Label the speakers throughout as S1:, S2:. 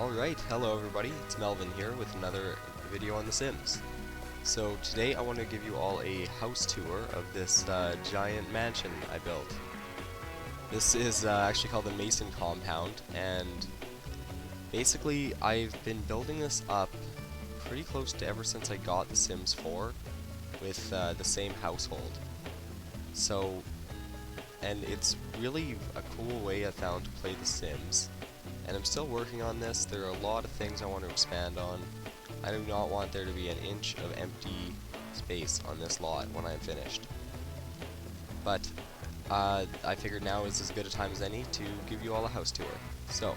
S1: Alright, hello everybody, it's Melvin here with another video on The Sims. So today I want to give you all a house tour of this giant mansion I built. This is actually called the Mason Compound, and basically I've been building this up pretty close to ever since I got The Sims 4 with the same household. So, and it's really a cool way I found to play The Sims. And I'm still working on this. There are a lot of things I want to expand on. I do not want there to be an inch of empty space on this lot when I'm finished. But I figured now is as good a time as any to give you all a house tour. So,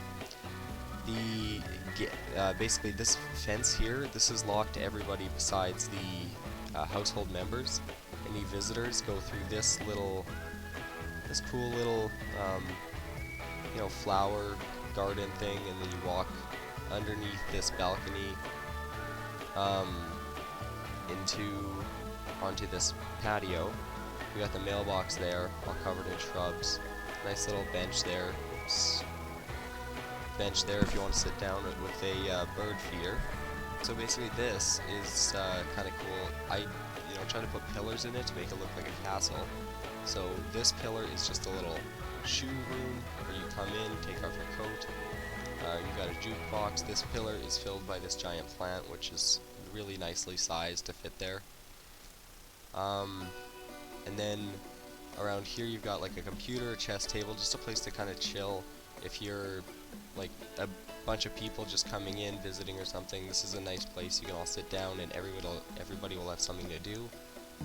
S1: basically this fence here, this is locked to everybody besides the household members. Any visitors go through this cool little, flower garden thing, and then you walk underneath this balcony onto this patio. We got the mailbox there, all covered in shrubs. Nice little bench there. If you want to sit down with a bird feeder. So basically, this is kind of cool. I try to put pillars in it to make it look like a castle. So this pillar is just a little shoe room where you come in, take off your coat. You've got a jukebox. This pillar is filled by this giant plant, which is really nicely sized to fit there. And then around here you've got like a computer, a chess table, just a place to kind of chill. If you're like a bunch of people just coming in, visiting or something, this is a nice place. You can all sit down and everybody will have something to do.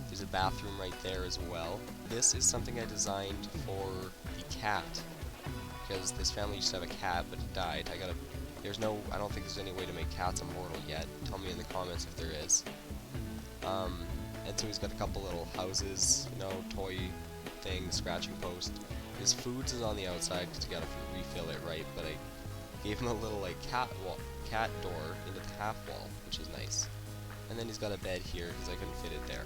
S1: There's a bathroom right there as well. This is something I designed for the cat, because this family used to have a cat, but it died. I don't think there's any way to make cats immortal yet. Tell me in the comments if there is. And so he's got a couple little houses, toy thing, scratching post. His foods is on the outside because you gotta refill it right, but I gave him a little cat door into the half wall, which is nice. And then he's got a bed here because I couldn't fit it there.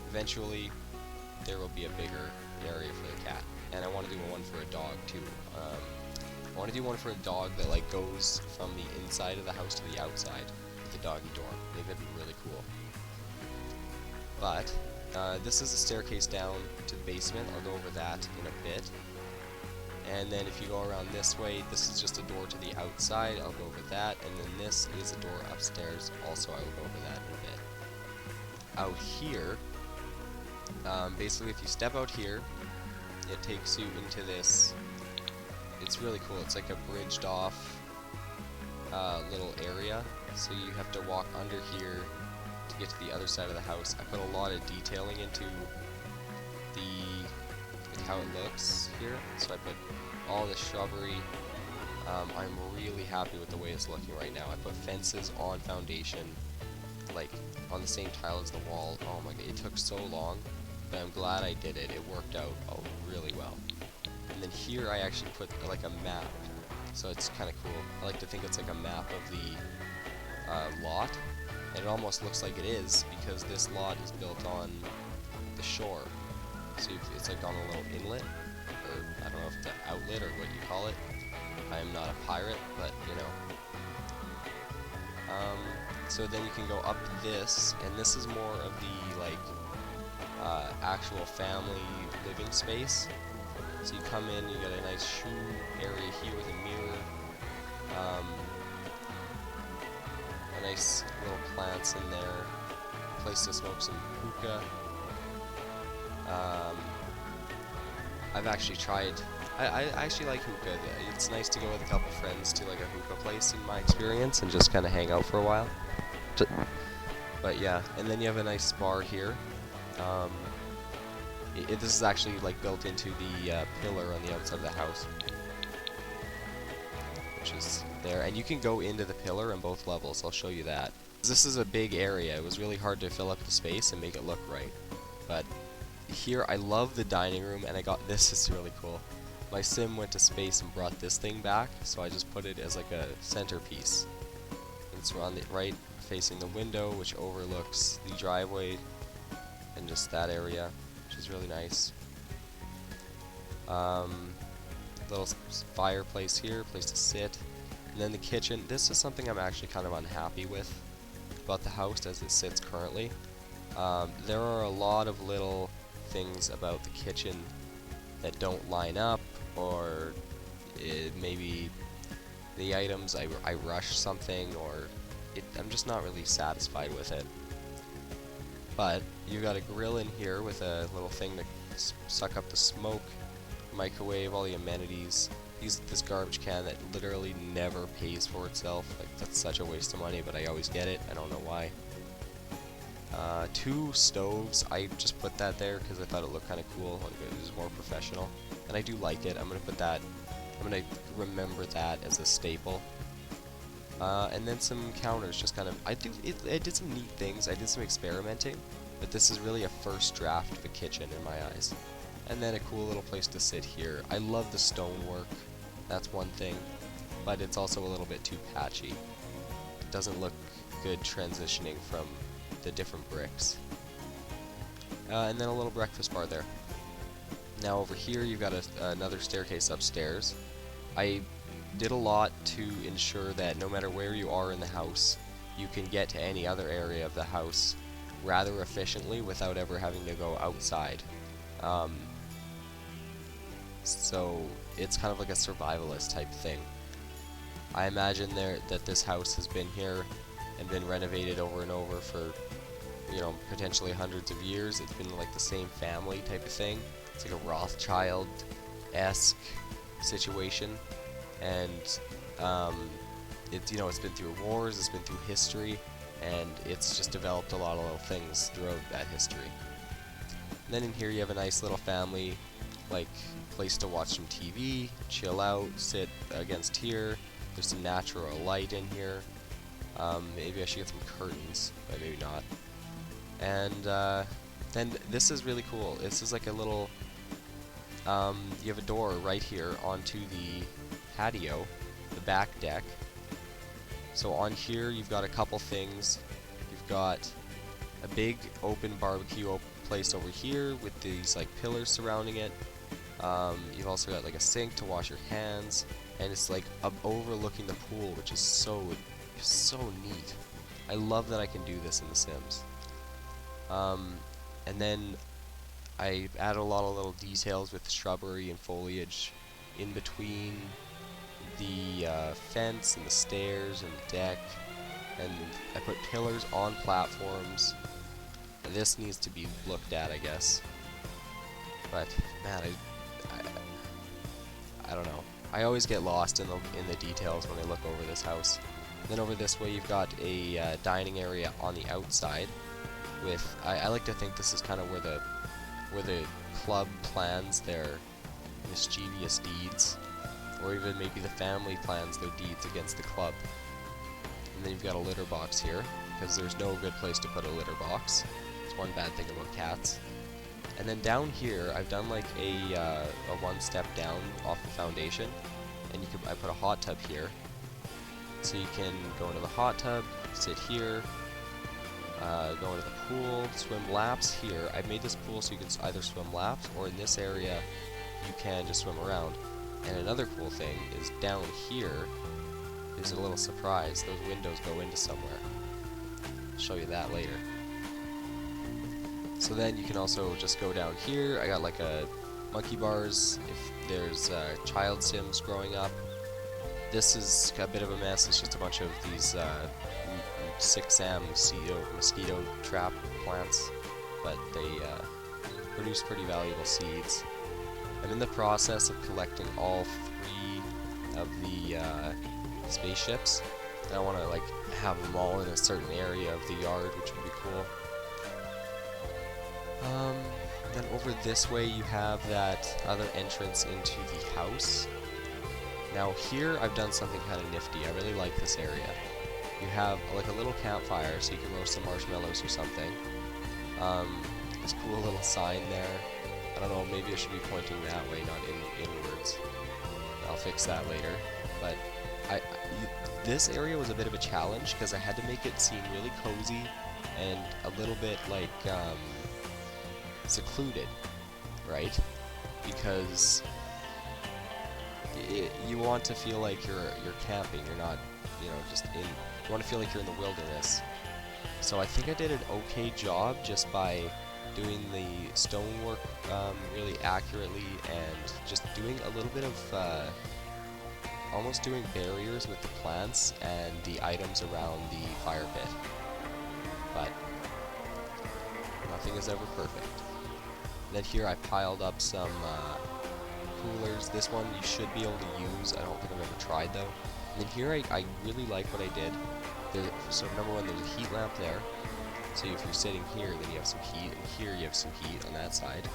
S1: Eventually, there will be a bigger area for the cat. And I want to do one for a dog too. I want to do one for a dog that goes from the inside of the house to the outside with the doggy door. I think that'd be really cool. But this is a staircase down to the basement. I'll go over that in a bit. And then if you go around this way, this is just a door to the outside. I'll go over that. And then this is a door upstairs. Also, I will go over that in a bit. Out here, basically if you step out here, it takes you into this. It's really cool. It's like a bridged off little area, so you have to walk under here to get to the other side of the house. I put a lot of detailing into how it looks here, so I put all the shrubbery. I'm really happy with the way it's looking right now. I put fences on foundation, on the same tile as the wall. Oh my god, it took so long, but I'm glad I did it. It worked out really well. And then here I actually put a map, so it's kind of cool. I like to think it's like a map of the lot, and it almost looks like it is because this lot is built on the shore. So it's on a little inlet, or I don't know if it's an outlet or what you call it. I am not a pirate, but so then you can go up this, and this is more of the actual family living space. So you come in, you got a nice shoe area here with a mirror, a nice little plants in there, place to smoke some hookah. I've actually tried. I actually like hookah. It's nice to go with a couple friends to a hookah place in my experience and just kind of hang out for a while. But yeah, and then you have a nice bar here. This is actually built into the pillar on the outside of the house, which is there, and you can go into the pillar on both levels. I'll show you that. This is a big area. It was really hard to fill up the space and make it look right, but here I love the dining room, and I got this. Is really cool. My sim went to space and brought this thing back, so I just put it as a centerpiece. It's on the right facing the window, which overlooks the driveway and just that area, which is really nice. Little fireplace here, place to sit. And then the kitchen, this is something I'm actually kind of unhappy with about the house as it sits currently. There are a lot of little things about the kitchen that don't line up, or maybe the items, I rush something, or I'm just not really satisfied with it. But you've got a grill in here with a little thing to suck up the smoke, microwave, all the amenities. This garbage can that literally never pays for itself. Like, that's such a waste of money, but I always get it. I don't know why. 2 stoves. I just put that there because I thought it looked kind of cool. Like, it was more professional, and I do like it. I'm gonna put that. I'm gonna remember that as a staple. And then some counters. Just kind of. I did some neat things. I did some experimenting, but this is really a first draft of a kitchen in my eyes. And then a cool little place to sit here. I love the stonework. That's one thing, but it's also a little bit too patchy. It doesn't look good transitioning from the different bricks. And then a little breakfast bar there. Now over here you've got another staircase upstairs. I did a lot to ensure that no matter where you are in the house, you can get to any other area of the house rather efficiently without ever having to go outside. So it's kind of like a survivalist type thing. I imagine that this house has been here and been renovated over and over for, you know, potentially hundreds of years. It's been like the same family type of thing. It's like a Rothschild-esque situation, and it's, you know, it's been through wars, it's been through history, and it's just developed a lot of little things throughout that history. And then in here you have a nice little family, like, place to watch some TV, chill out, sit against here. There's some natural light in here. Maybe I should get some curtains, but maybe not. And then this is really cool. This is like a little, you have a door right here onto the patio, the back deck. So on here you've got a couple things. You've got a big open barbecue place over here with these like pillars surrounding it. You've also got like a sink to wash your hands, and it's like overlooking the pool, which is so neat. I love that I can do this in The Sims. And then I added a lot of little details with shrubbery and foliage in between the fence and the stairs and the deck, and I put pillars on platforms. This needs to be looked at, I guess. But man, I don't know. I always get lost in the details when I look over this house. And then over this way you've got a dining area on the outside with, I like to think this is kind of where the club plans their mischievous deeds, or even maybe the family plans their deeds against the club. And then you've got a litter box here, because there's no good place to put a litter box. It's one bad thing about cats. And then down here, I've done like a one step down off the foundation, and I put a hot tub here, so you can go into the hot tub, sit here, go into the pool, swim laps here. I made this pool so you can either swim laps, or in this area, you can just swim around. And another cool thing is down here is a little surprise. Those windows go into somewhere. I'll show you that later. So then you can also just go down here. I got like a monkey bars if there's child sims growing up. This is a bit of a mess. It's just a bunch of these 6M mosquito trap plants, but they produce pretty valuable seeds. I'm in the process of collecting all 3 of the spaceships. And I want to like have them all in a certain area of the yard, which would be cool. Then over this way you have that other entrance into the house. Now here I've done something kind of nifty. I really like this area. You have like a little campfire so you can roast some marshmallows or something. This cool little sign there. I don't know, maybe I should be pointing that way, not inwards. I'll fix that later. But this area was a bit of a challenge because I had to make it seem really cozy and a little bit like secluded, right? Because you want to feel like you're camping. You're not, just in. You want to feel like you're in the wilderness. So I think I did an okay job just by doing the stonework really accurately and just doing a little bit of almost doing barriers with the plants and the items around the fire pit. But nothing is ever perfect. Then here I piled up some coolers. This one you should be able to use. I don't think I've ever tried though. And then here I really like what I did. So number one, there's a heat lamp there. So if you're sitting here, then you have some heat, and here you have some heat on that side.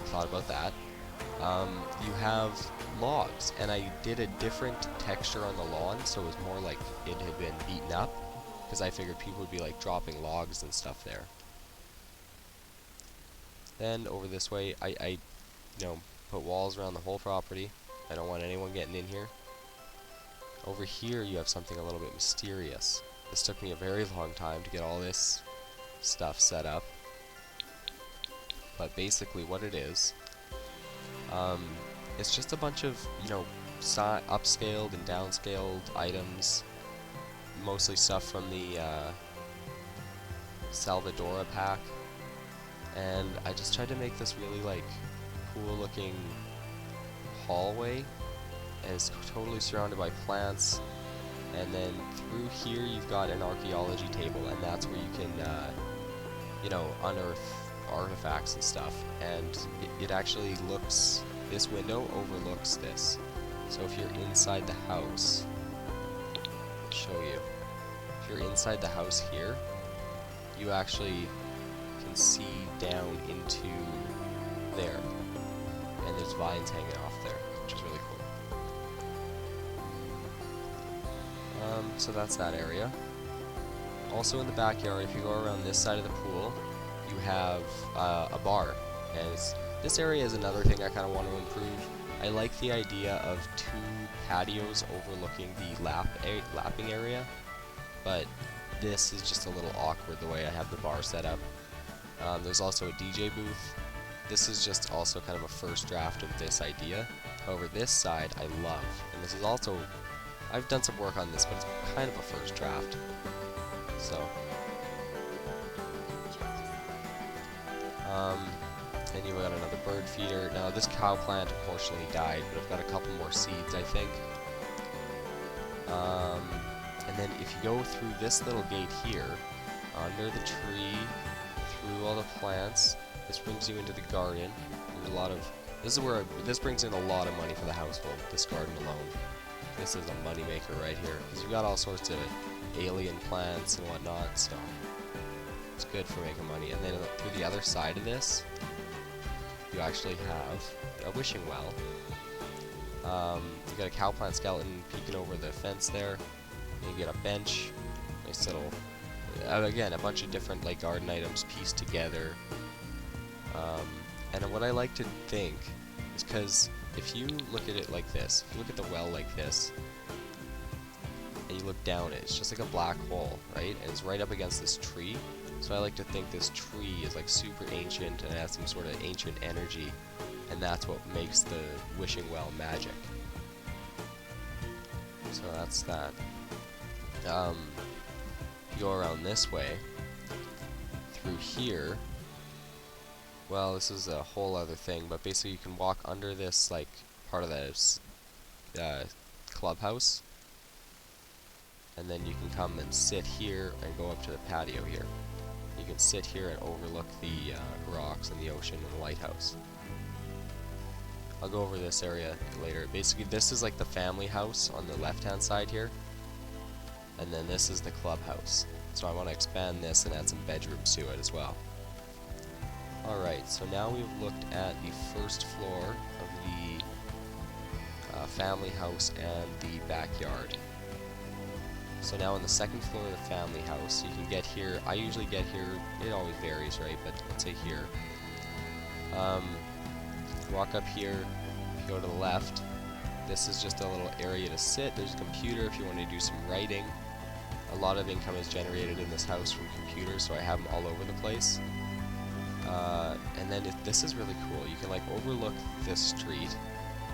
S1: Thought about that. You have logs, and I did a different texture on the lawn, so it was more like it had been beaten up, because I figured people would be like dropping logs and stuff there. Then over this way, I put walls around the whole property. I don't want anyone getting in here. Over here you have something a little bit mysterious. This took me a very long time to get all this stuff set up. But basically what it is, it's just a bunch of, upscaled and downscaled items. Mostly stuff from the Salvadora pack. And I just tried to make this really like cool looking hallway. And it's totally surrounded by plants, and then through here you've got an archaeology table, and that's where you can, unearth artifacts and stuff. And it actually looks, this window overlooks this. So if you're inside the house, I'll show you. If you're inside the house here, you actually can see down into there, and there's vines hanging off there, which is really cool. So that's that area. Also in the backyard, if you go around this side of the pool, you have a bar. And this area is another thing I kind of want to improve. I like the idea of 2 patios overlooking the lapping area, but this is just a little awkward the way I have the bar set up. There's also a DJ booth. This is just also kind of a first draft of this idea. However, this side I love, and this is also, I've done some work on this, but it's kind of a first draft. So, and you've got another bird feeder. Now this cow plant unfortunately died, but I've got a couple more seeds, I think. And then if you go through this little gate here, under the tree, through all the plants, this brings you into the garden. There's a lot of, this brings in a lot of money for the household, this garden alone. This is a money maker right here, because you've got all sorts of alien plants and whatnot, so it's good for making money. And then through the other side of this, you actually have a wishing well. You got a cow plant skeleton peeking over the fence there. You get a bench, nice little, again, a bunch of different like garden items pieced together. And what I like to think is, because if you look at it like this, if you look at the well like this, and you look down it, it's just like a black hole, right? And it's right up against this tree. So I like to think this tree is like super ancient and has some sort of ancient energy, and that's what makes the wishing well magic. So that's that. You go around this way, through here, well, this is a whole other thing, but basically you can walk under this, like, part of this clubhouse, and then you can come and sit here and go up to the patio here. You can sit here and overlook the rocks and the ocean and the lighthouse. I'll go over this area later. Basically, this is like the family house on the left-hand side here, and then this is the clubhouse. So I want to expand this and add some bedrooms to it as well. Alright, so now we've looked at the first floor of the family house and the backyard. So now on the second floor of the family house, you can get here. I usually get here, it always varies, right? But let's say here. Walk up here, go to the left. This is just a little area to sit. There's a computer if you want to do some writing. A lot of income is generated in this house from computers, so I have them all over the place. And then this is really cool. You can like overlook this street,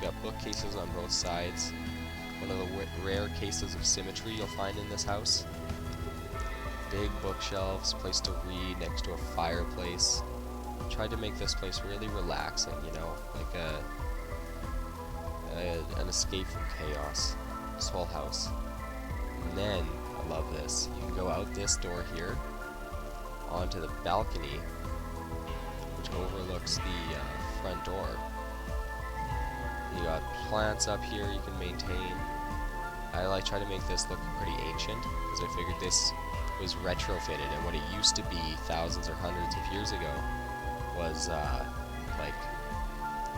S1: You've got bookcases on both sides. One of the rare cases of symmetry you'll find in this house. Big bookshelves, place to read next to a fireplace. Tried to make this place really relaxing, you know, like an escape from chaos. This whole house. And then, I love this, you can go out this door here onto the balcony, which overlooks the front door. You got plants up here you can maintain. I try to make this look pretty ancient, because I figured this was retrofitted, and what it used to be thousands or hundreds of years ago was like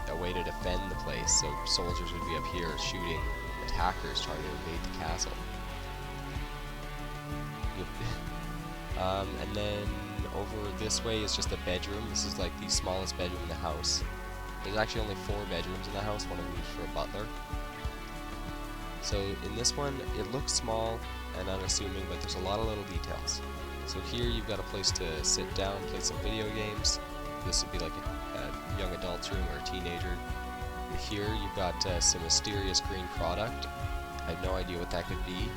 S1: a way to defend the place, so soldiers would be up here shooting attackers trying to invade the castle. And then over this way is just a bedroom. This is like the smallest bedroom in the house. There's actually only 4 bedrooms in the house, one of them is for a butler. So in this one, it looks small and unassuming, but there's a lot of little details. So here you've got a place to sit down, play some video games. This would be like a young adult's room or a teenager. And here you've got some mysterious green product. I have no idea what that could be.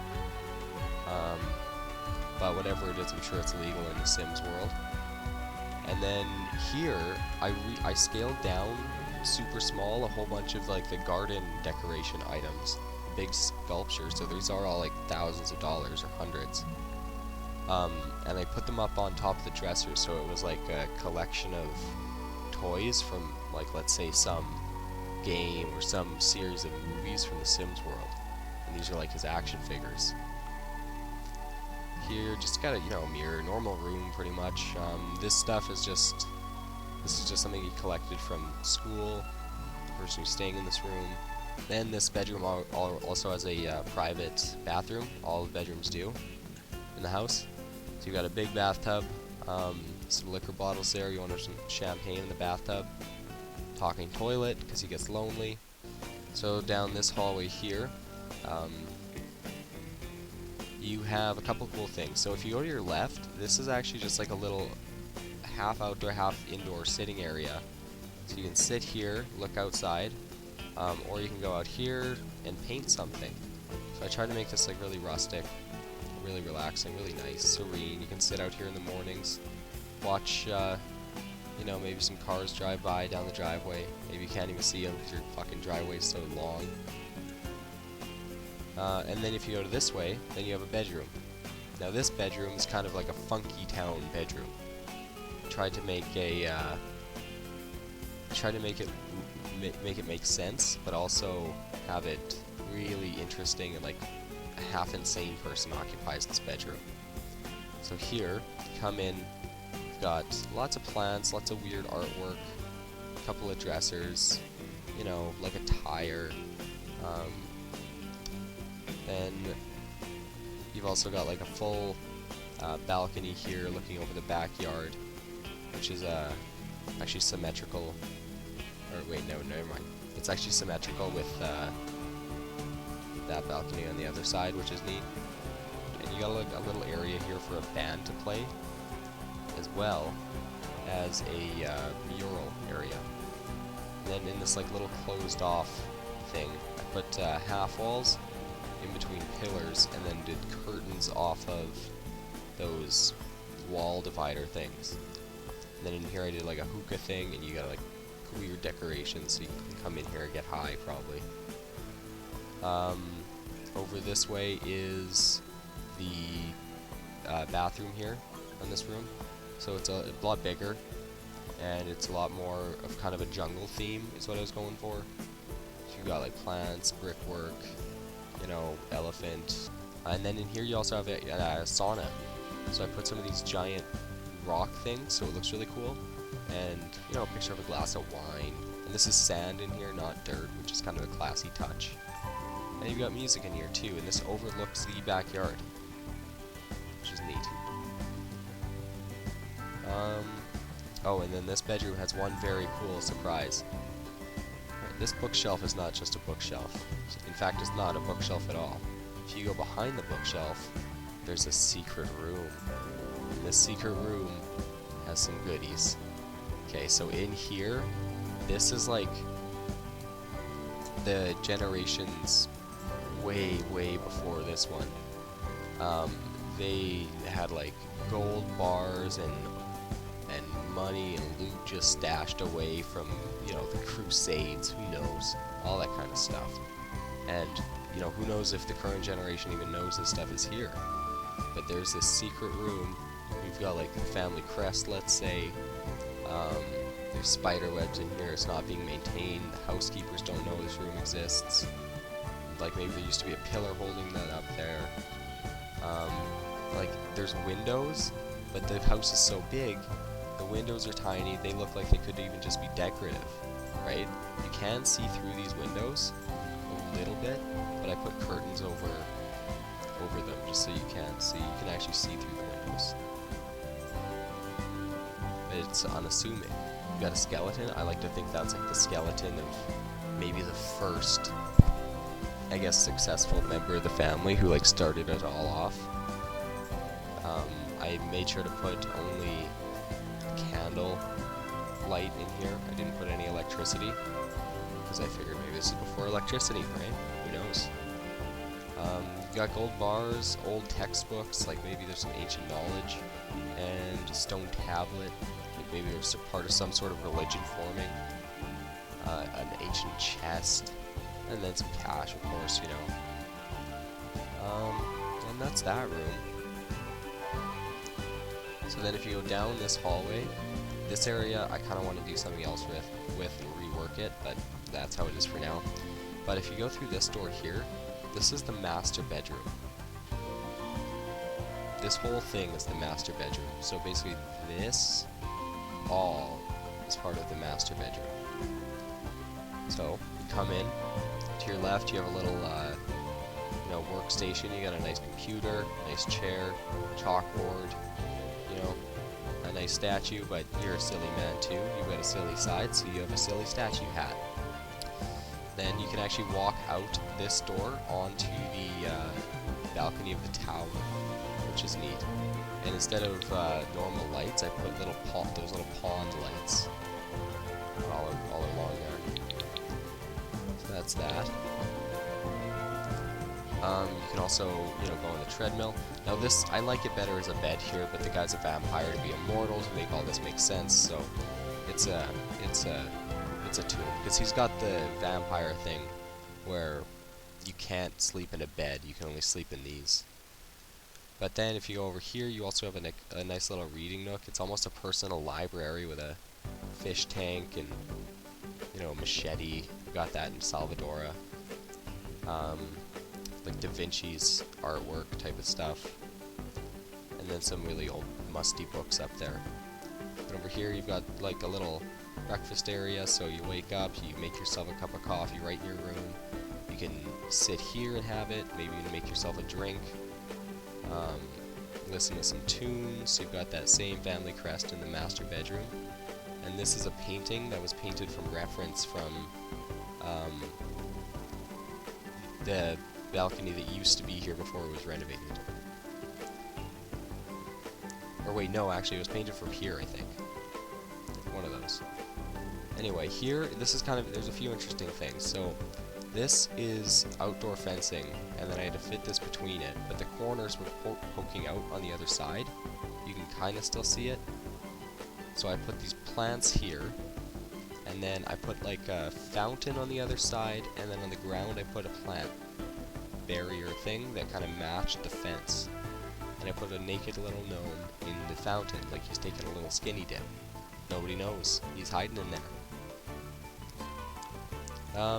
S1: But whatever it is, I'm sure it's legal in the Sims world. And then here, I scaled down super small a whole bunch of like the garden decoration items, big sculptures. So these are all like thousands of dollars or hundreds. And I put them up on top of the dresser, so it was like a collection of toys from, like, let's say some game or some series of movies from the Sims world. And these are like his action figures. Here, just got a, you know, mirror, normal room pretty much. This stuff is just, this is just something he collected from school, the person who's staying in this room. Then this bedroom also has a private bathroom. All the bedrooms do in the house. So you got a big bathtub, some liquor bottles there. You want some champagne in the bathtub. Talking toilet because he gets lonely. So down this hallway here, you have a couple cool things. So if you go to your left, this is actually just like a little half outdoor, half indoor sitting area. So you can sit here, look outside, or you can go out here and paint something. So I tried to make this like really rustic, really relaxing, really nice, serene. You can sit out here in the mornings, watch, you know, maybe some cars drive by down the driveway. Maybe you can't even see them because your fucking driveway is so long. And then if you go to this way, then you have a bedroom. Now this bedroom is kind of like a funky town bedroom. Tried to make a, make it make sense, but also have it really interesting, and like a half insane person occupies this bedroom. So here, come in, we've got lots of plants, lots of weird artwork, a couple of dressers, you know, like a tire. Then you've also got like a full balcony here looking over the backyard, which is actually symmetrical. Or wait, no, never mind. It's actually symmetrical with that balcony on the other side, which is neat. And you got like a little area here for a band to play, as well as a mural area. And then in this like little closed off thing, I put half walls in between pillars, and then did curtains off of those wall divider things. And then in here I did like a hookah thing, and you got like weird decorations, so you can come in here and get high probably. Over this way is the bathroom here in this room. So it's a lot bigger, and it's a lot more of kind of a jungle theme is what I was going for. So you got like plants, brickwork, you know, elephant. And then in here you also have a sauna. So I put some of these giant rock things, so it looks really cool. And, you know, a picture of a glass of wine. And this is sand in here, not dirt, which is kind of a classy touch. And you've got music in here too, and this overlooks the backyard, which is neat. Oh, and then this bedroom has one very cool surprise. Right, this bookshelf is not just a bookshelf. In fact, it's not a bookshelf at all. If you go behind the bookshelf, there's a secret room. And this secret room has some goodies. Okay, so in here, this is like the generations way before this one, they had like gold bars and money and loot just stashed away from, you know, the Crusades, who knows, all that kind of stuff. And, you know, who knows if the current generation even knows this stuff is here. But there's this secret room. We've got like the family crest, let's say. There's spider webs in here. It's not being maintained. The housekeepers don't know this room exists. Like maybe there used to be a pillar holding that up there. Like there's windows, but the house is so big, the windows are tiny. They look like they could even just be decorative, right? You can see through these windows a little bit, but I put curtains over them just so you can see. You can actually see through the windows. But it's unassuming. You got a skeleton. I like to think that's like the skeleton of maybe the first, I guess, successful member of the family who like started it all off. I made sure to put only candle light in here. I didn't put any electricity because I figured maybe this is before electricity, right? Who knows? You got gold bars, old textbooks, like maybe there's some ancient knowledge, and a stone tablet, like maybe there's a part of some sort of religion forming, an ancient chest, and then some cash, of course, you know. And that's that room. So then if you go down this hallway, this area I kind of want to do something else with and rework it, but that's how it is for now. But if you go through this door here, this is the master bedroom. This whole thing is the master bedroom. So basically this all is part of the master bedroom. So you come in, to your left you have a little workstation. You got a nice computer, nice chair, chalkboard, you know, a nice statue, but you're a silly man too. You've got a silly side, so you have a silly statue hat. Then you can actually walk out this door onto the balcony of the tower, which is neat. And instead of normal lights, I put those little pond lights all along there. So that's that. You can also, you know, go on the treadmill. Now this, I like it better as a bed here, but the guy's a vampire to be immortal to make all this make sense. So it's a tune, because he's got the vampire thing where you can't sleep in a bed, you can only sleep in these. But then if you go over here, you also have a nice little reading nook. It's almost a personal library with a fish tank and, you know, machete. We got that in Salvadora. Like Da Vinci's artwork type of stuff. And then some really old musty books up there. And over here you've got like a little breakfast area, so you wake up, you make yourself a cup of coffee right in your room. You can sit here and have it, maybe even make yourself a drink. Listen to some tunes. You've got that same family crest in the master bedroom. And this is a painting that was painted from reference from the balcony that used to be here before it was renovated. Or wait, no, actually it was painted from here, I think. One of those. Anyway, here, this is kind of, there's a few interesting things. So, this is outdoor fencing, and then I had to fit this between it, but the corners were poking out on the other side. You can kind of still see it. So I put these plants here, and then I put like a fountain on the other side, and then on the ground I put a plant barrier thing that kind of matched the fence. And I put a naked little gnome in the fountain, like he's taking a little skinny dip. Nobody knows. He's hiding in there.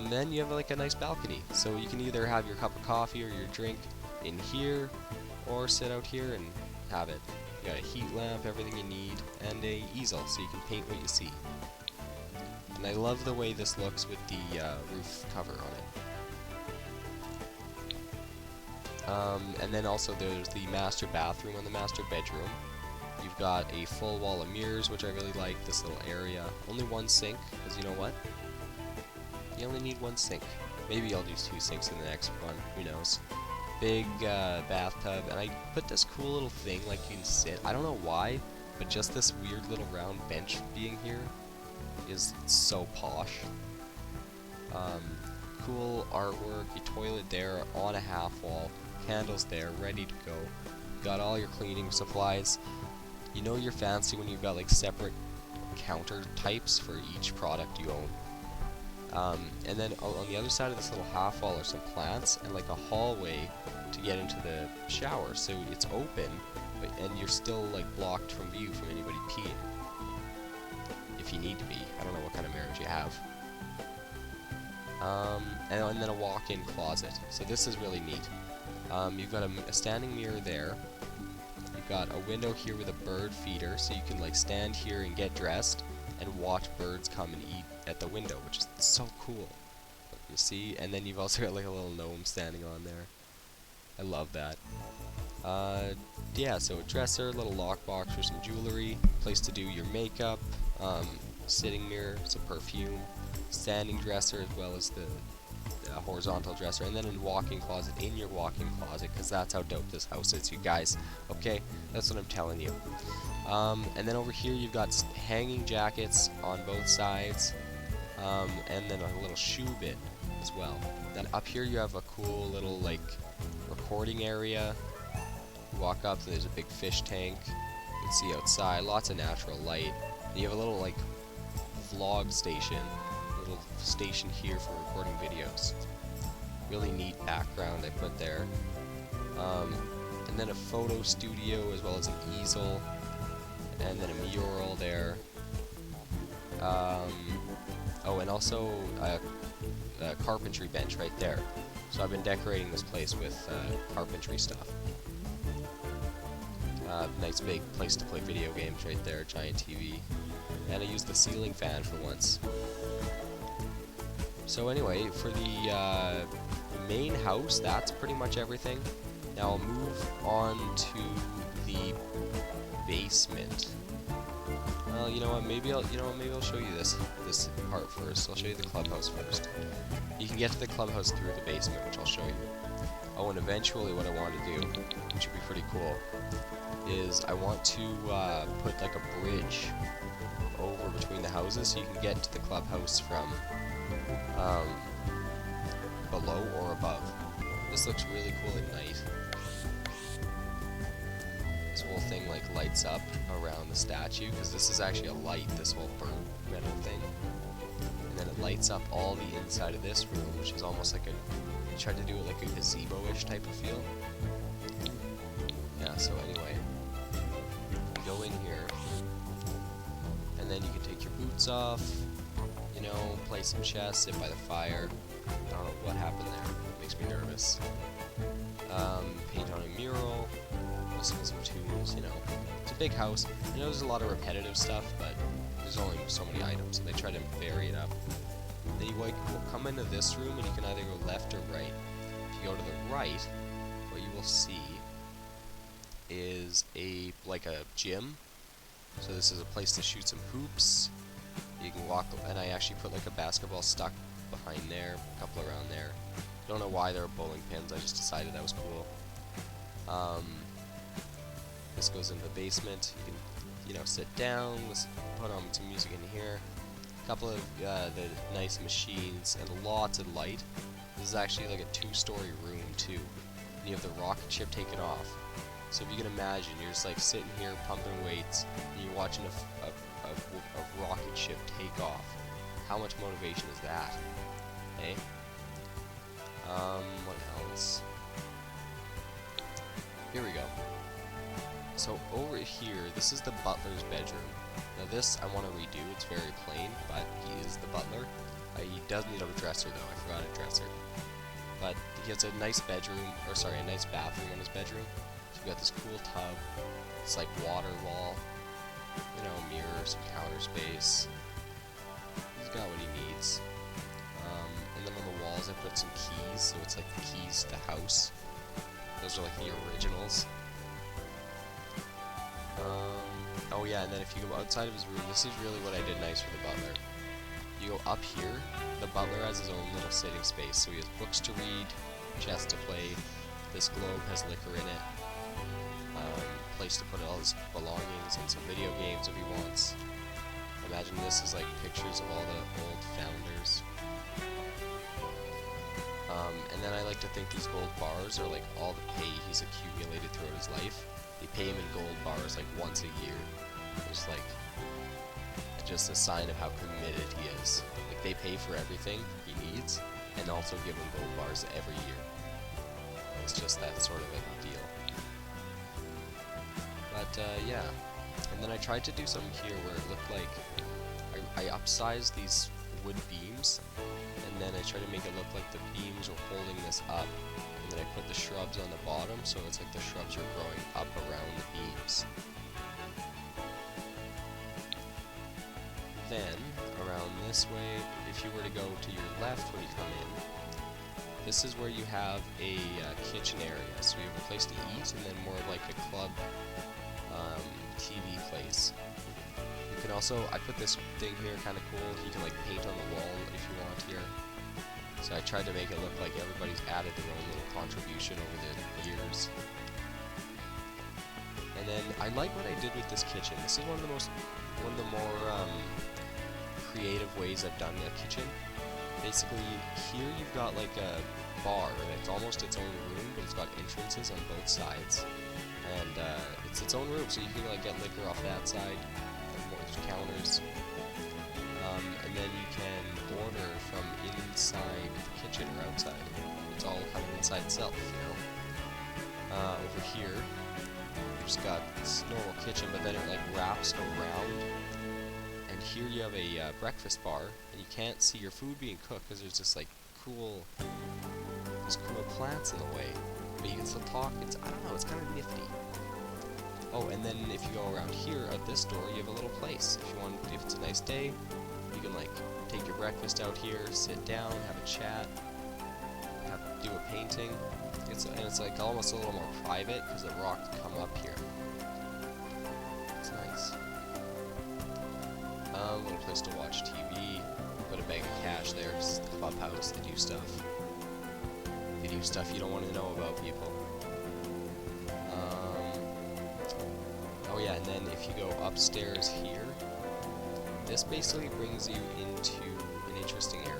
S1: Then you have like a nice balcony, so you can either have your cup of coffee or your drink in here, or sit out here and have it. You got a heat lamp, everything you need, and a easel, so you can paint what you see. And I love the way this looks with the roof cover on it. And then also there's the master bathroom and the master bedroom. You've got a full wall of mirrors, which I really like, this little area. Only one sink, because you know what? You only need one sink. Maybe I'll do 2 sinks in the next one, who knows. Big bathtub, and I put this cool little thing like you can sit. I don't know why, but just this weird little round bench being here is so posh. cool artwork, your toilet there on a half wall, candles there, ready to go. Got all your cleaning supplies. You know you're fancy when you've got like separate counter types for each product you own. And then on the other side of this little half wall are some plants and like a hallway to get into the shower. So it's open, and you're still like blocked from view from anybody peeing. If you need to be. I don't know what kind of marriage you have. And then a walk-in closet. So this is really neat. You've got a standing mirror there. You've got a window here with a bird feeder, so you can like stand here and get dressed and watch birds come and eat at the window, which is so cool. You see? And then you've also got like a little gnome standing on there. I love that. Yeah, so a dresser, little lockbox for some jewelry, place to do your makeup, sitting mirror, some perfume, standing dresser as well as the horizontal dresser, and then a walk-in closet in your walk-in closet, because that's how dope this house is, you guys. Okay, that's what I'm telling you. And then over here you've got hanging jackets on both sides, and then a little shoe bin as well. Then up here you have a cool little like recording area. You walk up and there's a big fish tank. You can see outside, lots of natural light. And you have a little like vlog station, little station here for recording videos. Really neat background they put there. And then a photo studio as well as an easel, and then a mural there. Oh, and also a carpentry bench right there. So I've been decorating this place with carpentry stuff. Nice big place to play video games right there, giant TV. And I used the ceiling fan for once. So anyway, for the main house, that's pretty much everything. Now I'll move on to the basement. Well, you know what? Maybe I'll show you this part first. I'll show you the clubhouse first. You can get to the clubhouse through the basement, which I'll show you. Oh, and eventually, what I want to do, which would be pretty cool, is I want to put like a bridge over between the houses, so you can get to the clubhouse from below or above. This looks really cool at night. This whole thing like lights up around the statue, because this is actually a light, this whole burnt metal thing. And then it lights up all the inside of this room, which is almost like I tried to do it like a gazebo-ish type of feel. Yeah, so anyway, go in here, and then you can take your boots off, you know, play some chess, sit by the fire. I don't know what happened there, it makes me nervous. Paint on a mural, listen to some tunes, you know. It's a big house. I know there's a lot of repetitive stuff, but there's only so many items, and they try to vary it up. Then you will come into this room, and you can either go left or right. If you go to the right, what you will see is like a gym. So this is a place to shoot some hoops. You can walk, and I actually put like a basketball stuck behind there, a couple around there. Don't know why there are bowling pins, I just decided that was cool. This goes into the basement. You can, you know, sit down, listen, put on some music in here. A couple of the nice machines and lots of light. This is actually like a 2-story room too. And you have the rocket ship taken off. So if you can imagine, you're just like sitting here pumping weights, and you're watching a rocket ship take off. How much motivation is that? Hey? What else? Here we go. So over here, this is the butler's bedroom. Now this I want to redo, it's very plain, but he is the butler. He does need a dresser though, I forgot a dresser. But he has a nice bedroom, or sorry, a nice bathroom in his bedroom. So you've got this cool tub, it's like water wall, you know, mirror, some counter space. He's got what he needs. And then on the walls I put some keys, so it's like the keys to the house. Those are like the originals. Oh yeah, and then if you go outside of his room, this is really what I did nice for the butler. You go up here, the butler has his own little sitting space, so he has books to read, chess to play, this globe has liquor in it, place to put all his belongings and some video games if he wants. Imagine this is like pictures of all the old founders. And then I like to think these gold bars are like all the pay he's accumulated throughout his life. They pay him in gold bars like once a year. It's like just a sign of how committed he is. Like they pay for everything he needs and also give him gold bars every year. It's just that sort of a deal. But yeah. And then I tried to do something here where it looked like I upsized these wood beams, and then I tried to make it look like the beams were holding this up, and then I put the shrubs on the bottom, so it's like the shrubs are growing up around the beams. Then, around this way, if you were to go to your left when you come in, this is where you have a kitchen area. So you have a place to eat, and then more of like a club TV place. You can also, I put this thing here, kind of cool. You can like paint on the wall if you want here. So I tried to make it look like everybody's added their own little contribution over the years. And then I like what I did with this kitchen. This is one of the more creative ways I've done a kitchen. Basically, here you've got like a bar that's almost its own room, but it's got entrances on both sides. And it's its own room, so you can like get liquor off that side, and there's counters. And then you can order from inside the kitchen or outside. It's all kind of inside itself, you know. Over here, you just got this normal kitchen, but then it like wraps around. And here you have a breakfast bar, and you can't see your food being cooked because there's this like cool plants in the way. But you can still talk. I don't know. It's kind of nifty. Oh, and then if you go around here at this door, you have a little place. If it's a nice day, you can like take your breakfast out here, sit down, have a chat, do a painting. It's like almost a little more private because the rocks come up here. It's nice. A little place to watch TV. Put a bag of cash there. This is the Clubhouse. They do stuff. They do stuff you don't want to know about, people. Oh yeah, and then if you go upstairs here, this basically brings you into an interesting area.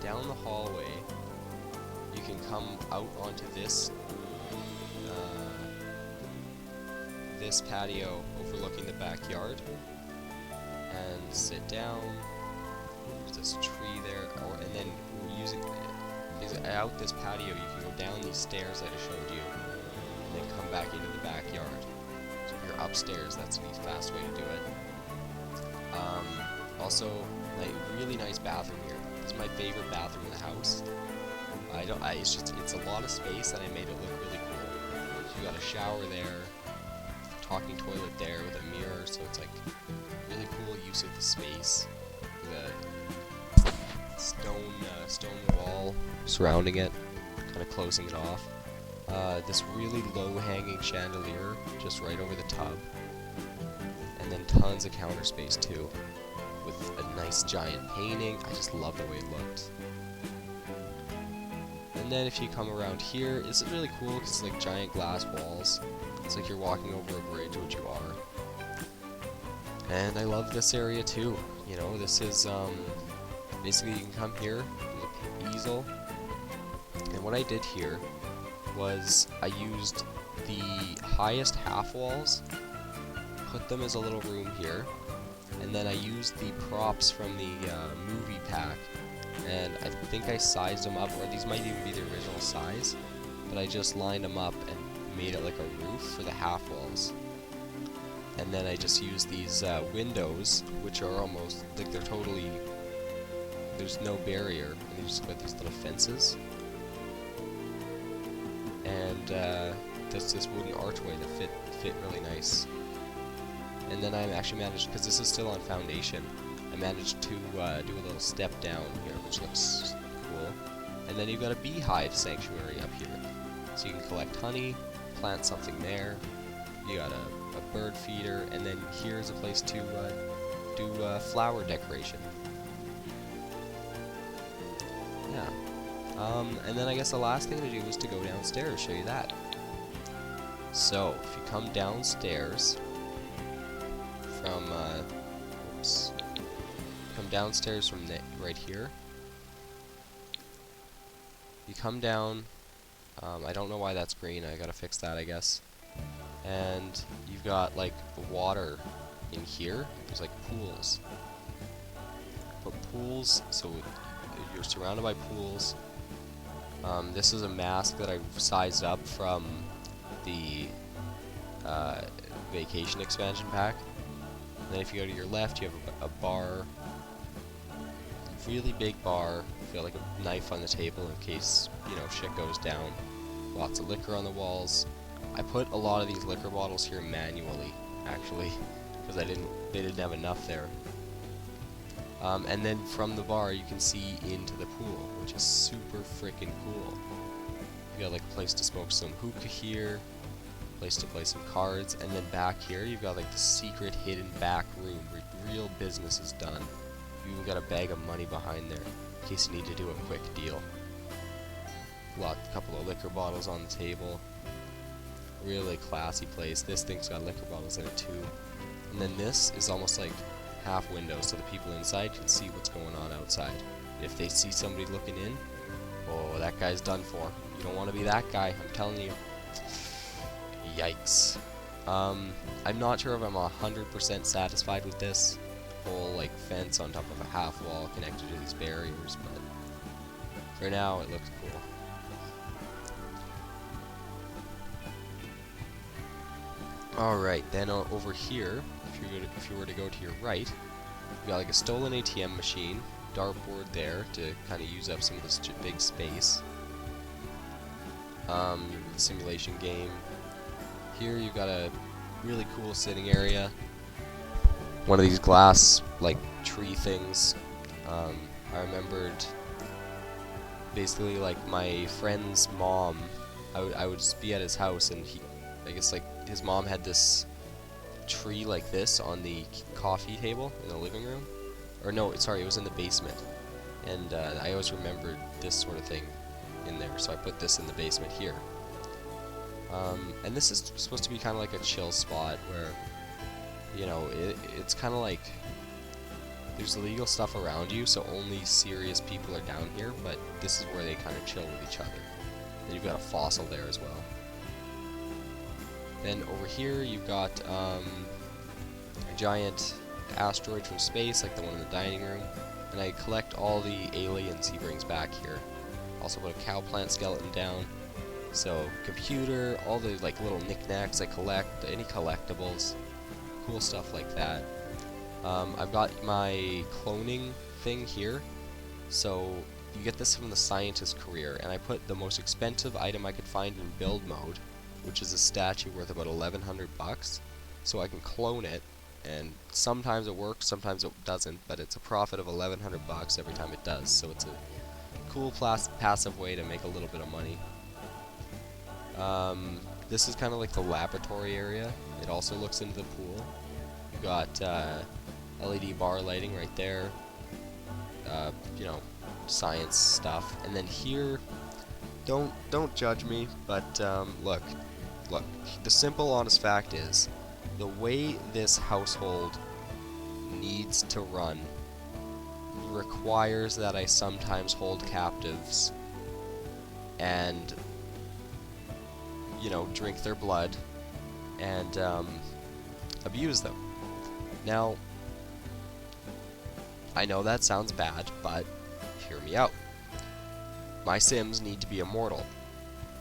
S1: Down the hallway, you can come out onto this this patio overlooking the backyard and sit down. There's this tree there, and then out this patio you can go down these stairs that I showed you, and then come back into the backyard. So if you're upstairs, that's the fast way to do it. Also, like, really nice bathroom here. This is my favorite bathroom in the house. It's a lot of space, and I made it look really cool. So you got a shower there, talking toilet there with a mirror, so it's like really cool use of the space. The stone wall surrounding it, kind of closing it off. This really low-hanging chandelier just right over the tub, and then tons of counter space too, with a nice giant painting. I just love the way it looked. And then if you come around here, this is really cool because it's like giant glass walls. It's like you're walking over a bridge, which you are. And I love this area too. You know, this is basically you can come here, there's an easel. And what I did here was I used the highest half walls, put them as a little room here, and then I used the props from the movie pack, and I think I sized them up, or these might even be the original size, but I just lined them up and made it like a roof for the half walls. And then I just used these windows, which are almost like they're totally, there's no barrier, and you just got these little fences. And there's this wooden archway that fit really nice. And then I actually managed, because this is still on foundation, I managed to do a little step down here, which looks cool. And then you've got a beehive sanctuary up here, so you can collect honey, plant something there. You got a bird feeder, and then here's a place to do flower decoration. Yeah. And then I guess the last thing to do was to go downstairs, show you that. So, if you come downstairs from, come downstairs from right here, You come down. I don't know why that's green. I gotta fix that, I guess. And you've got like the water in here. There's like pools. Put pools, so you're surrounded by pools. This is a mask that I sized up from the vacation expansion pack. And then if you go to your left, you have a bar, really big bar. You got like a knife on the table in case, you know, shit goes down. Lots of liquor on the walls. I put a lot of these liquor bottles here manually, actually, because they didn't have enough there. And then from the bar, you can see into the pool, which is super freaking cool. You got like a place to smoke some hookah here, place to play some cards, and then back here you've got like the secret hidden back room where real business is done. You even got a bag of money behind there in case you need to do a quick deal. A couple of liquor bottles on the table. Really classy place. This thing's got liquor bottles in it too. And then this is almost like half window, so the people inside can see what's going on outside. If they see somebody looking in, oh, that guy's done for. You don't want to be that guy, I'm telling you. Yikes. I'm not sure if I'm 100% satisfied with this whole like fence on top of a half wall connected to these barriers, but for now it looks cool. Alright, then over here, if you were to go to your right, you got like a stolen ATM machine, dartboard there to kind of use up some of this big space. Simulation game. Here you got a really cool sitting area. One of these glass like tree things. I remembered basically like my friend's mom. I would just be at his house and I guess like his mom had this tree like this on the coffee table in the living room. Or no, sorry, it was in the basement. And I always remembered this sort of thing in there, so I put this in the basement here. And this is supposed to be kind of like a chill spot where, you know, it's kind of like there's illegal stuff around you, so only serious people are down here, but this is where they kind of chill with each other. And you've got a fossil there as well. Then over here you've got a giant asteroid from space, like the one in the dining room, and I collect all the aliens he brings back here. Also put a cow plant skeleton down. So computer, all the like little knickknacks I collect, any collectibles, cool stuff like that. I've got my cloning thing here. So you get this from the scientist career, and I put the most expensive item I could find in build mode, which is a statue worth about 1,100 bucks. So I can clone it, and sometimes it works, sometimes it doesn't, but it's a profit of 1,100 bucks every time it does. So it's a cool passive way to make a little bit of money. This is kind of like the laboratory area. It also looks into the pool. You've got LED bar lighting right there. You know, science stuff. And then here, don't judge me, but look. The simple, honest fact is, the way this household needs to run requires that I sometimes hold captives and, you know, drink their blood and abuse them. Now, I know that sounds bad, but hear me out. My Sims need to be immortal,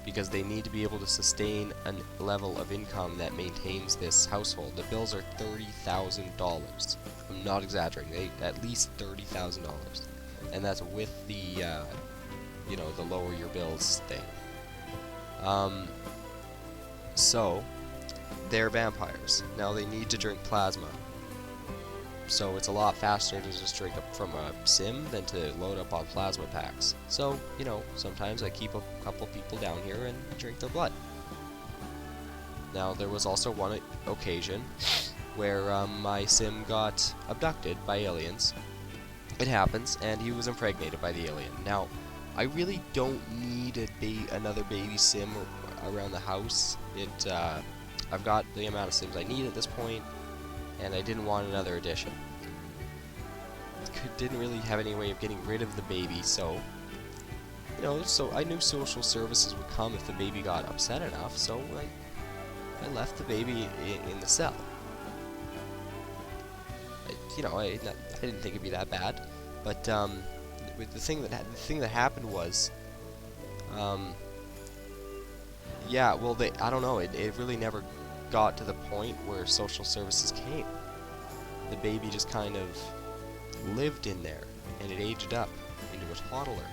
S1: because they need to be able to sustain a level of income that maintains this household. The bills are $30,000. I'm not exaggerating. At least $30,000, and that's with the, you know, the lower your bills thing. So they're vampires. Now they need to drink plasma. So it's a lot faster to just drink up from a sim than to load up on plasma packs. So, you know, sometimes I keep a couple people down here and drink their blood. Now, there was also one occasion where my sim got abducted by aliens. It happens, and he was impregnated by the alien. Now, I really don't need another baby sim around the house. I've got the amount of sims I need at this point, and I didn't want another addition. Didn't really have any way of getting rid of the baby, so you know, so I knew social services would come if the baby got upset enough, so I left the baby in the cell. You know, I didn't think it'd be that bad, but the thing that happened was, yeah, well, I don't know, it really never got to the point where social services came. The baby just kind of lived in there, and it aged up into a toddler.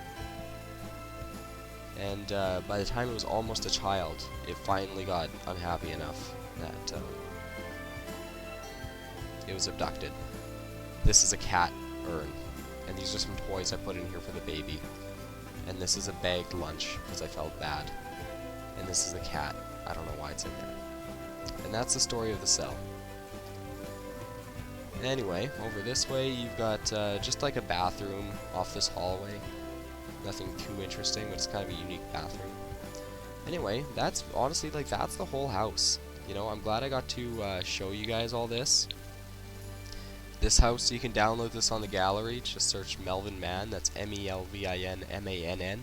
S1: And by the time it was almost a child, it finally got unhappy enough that it was abducted. This is a cat urn, and these are some toys I put in here for the baby. And this is a bagged lunch, because I felt bad. And this is the cat. I don't know why it's in there. And that's the story of the cell. Anyway, over this way you've got just like a bathroom off this hallway. Nothing too interesting, but it's kind of a unique bathroom. Anyway, that's honestly, like, that's the whole house. You know, I'm glad I got to show you guys all this. This house, you can download this on the gallery. Just search Melvin Mann. That's MELVINMANN,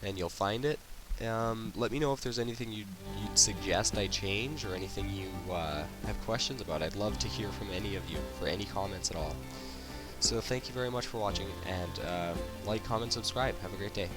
S1: and you'll find it. Let me know if there's anything you'd suggest I change, or anything you have questions about. I'd love to hear from any of you for any comments at all. So thank you very much for watching, and like, comment, subscribe. Have a great day.